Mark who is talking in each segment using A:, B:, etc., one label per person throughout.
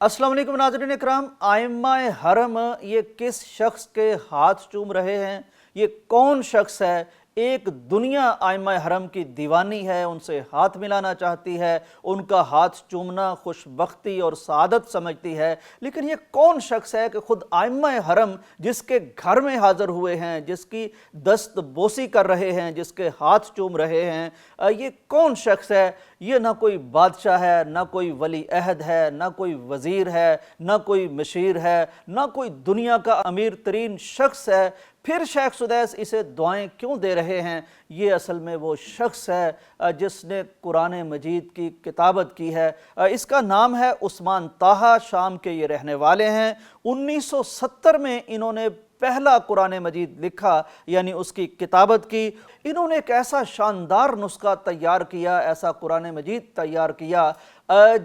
A: अस्सलाम वालेकुम नाज़रीन इकराम। आइम्माए हरम ये किस शख्स के हाथ चूम रहे हैं? ये कौन शख्स है? एक दुनिया आइम्माए हरम की दीवानी है, उनसे हाथ मिलाना चाहती है, उनका हाथ चूमना खुशबख्ती और सआदत समझती है। लेकिन ये कौन शख्स है कि खुद आइम्माए हरम जिसके घर में हाज़िर हुए हैं, जिसकी दस्तबोसी कर रहे हैं, जिसके हाथ चूम रहे हैं, ये कौन शख्स है? ये ना कोई बादशाह है, ना कोई वली अहद है, ना कोई वज़ीर है, ना कोई मशीर है, ना कोई दुनिया का अमीर तरीन शख्स है। फिर शेख सुदैस इसे दुआएं क्यों दे रहे हैं? ये असल में वो शख्स है जिसने कुरान मजीद की किताबत की है। इसका नाम है उस्मान ताहा, शाम के ये रहने वाले हैं। 1970 में इन्होंने पहला कुरान मजीद लिखा, यानी उसकी किताबत की। इन्होंने एक ऐसा शानदार नुस्खा तैयार किया, ऐसा कुरान मजीद तैयार किया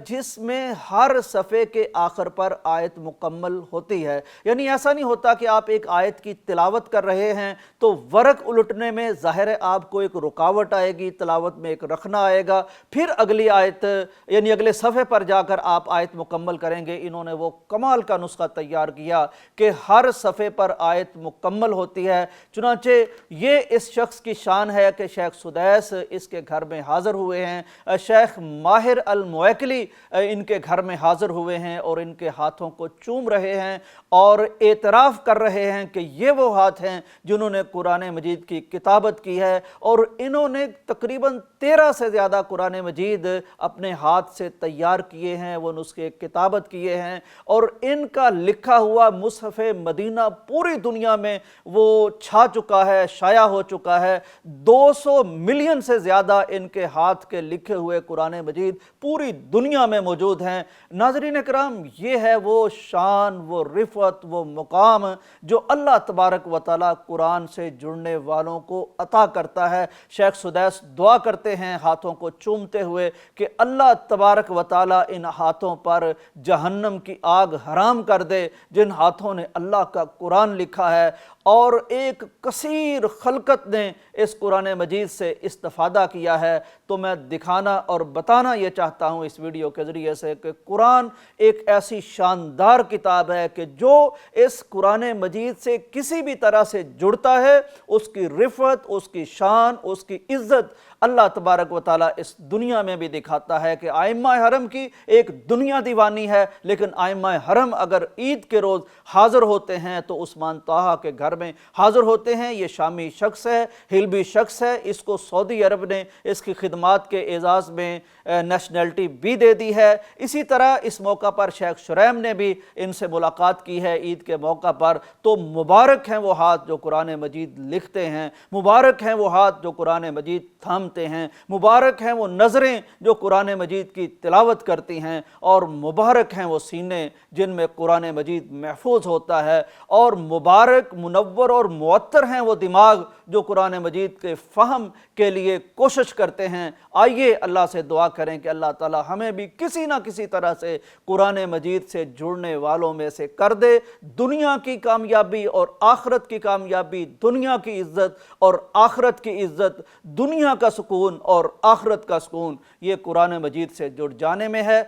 A: जिसमें हर सफ़े के आखिर पर आयत मुकम्मल होती है। यानी ऐसा नहीं होता कि आप एक आयत की तिलावत कर रहे हैं तो वरक उलटने में ज़ाहिर है आपको एक रुकावट आएगी, तिलावत में एक रखना आएगा, फिर अगली आयत यानी अगले सफ़े पर जाकर आप आयत मुकम्मल करेंगे। इन्होंने वो कमाल का नुस्खा तैयार किया कि हर सफ़े पर आयत मुकम्मल होती है। चुनांचे ये इस शख्स की शान है कि शेख सुदैस इसके घर में हाज़िर हुए हैं, शेख माहिर अल मुवक्किली इनके घर में हाज़िर हुए हैं और इनके हाथों को चूम रहे हैं और एतराफ़ कर रहे हैं कि ये वो हाथ हैं जिन्होंने कुरान मजीद की किताबत की है। और इन्होंने तकरीबन 13 से ज़्यादा कुरान मजीद अपने हाथ से तैयार किए हैं, वो नुस्खे किताबत किए हैं और इनका लिखा हुआ मुसहफ़ मदीना पूरी दुनिया में वो छा चुका है, शाया हो चुका है। 200 मिलियन से ज़्यादा इनके हाथ के लिखे हुए कुरान मजीद पूरी दुनिया में मौजूद हैं। नाज़रीन इकराम, ये है वो शान, वो रिफ़त, वो मुकाम जो अल्लाह तबारक व तआला कुरान से जुड़ने वालों को अता करता है। शेख सुदैस दुआ करते हैं हाथों को चूमते हुए कि अल्लाह तबारक व तआला इन हाथों पर जहन्नम की आग हराम कर दे जिन हाथों ने अल्लाह का कुरान लिखा है। और एक कसीर खलकत ने इस कुरान मजीद से इस्तिफ़ादा किया है। तो मैं दिखाना और बताना ये चाहता हूँ इस वीडियो के ज़रिए से कि कुरान एक ऐसी शानदार किताब है कि जो इस कुरान मजीद से किसी भी तरह से जुड़ता है उसकी रिफ़त, उसकी शान, उसकी इज़्ज़त अल्लाह तबारक व तआला इस दुनिया में भी दिखाता है कि आइम्माए हरम की एक दुनिया दीवानी है। लेकिन आइम्माए हरम अगर ईद के रोज़ हाज़िर होते हैं तो उस्मान ताहा के घर में हाज़िर होते हैं। ये शामी शख्स है, हिलबी शख्स है, इसको सऊदी अरब ने इसकी खिदमात के एजाज़ में नेशनलिटी भी दे दी है। इसी तरह इस मौका पर शेख शुरैम ने भी इनसे मुलाकात की है ईद के मौका पर। तो मुबारक हैं वो हाथ जो कुरान मजीद लिखते हैं, मुबारक हैं वो हाथ जो कुरान मजीद थामते हैं, मुबारक हैं वो नज़रें जो कुरान मजीद की तिलावत करती हैं और मुबारक हैं वो सीने जिनमें कुरान मजीद महफूज होता है और मुबारक, मुनव्वर और मुअत्तर हैं वो दिमाग जो कुरान मजीद के फ़हम के लिए कोशिश करते हैं। आइए अल्लाह से दुआ करें कि अल्लाह ताला हमें भी किसी ना किसी तरह से कुरान मजीद से जुड़ने वालों में से कर दे। दुनिया की कामयाबी और आखरत की कामयाबी, दुनिया की इज़्ज़त और आखरत की इज़्ज़त, दुनिया का सुकून और आखरत का सुकून ये कुरान मजीद से जुड़ जाने में है।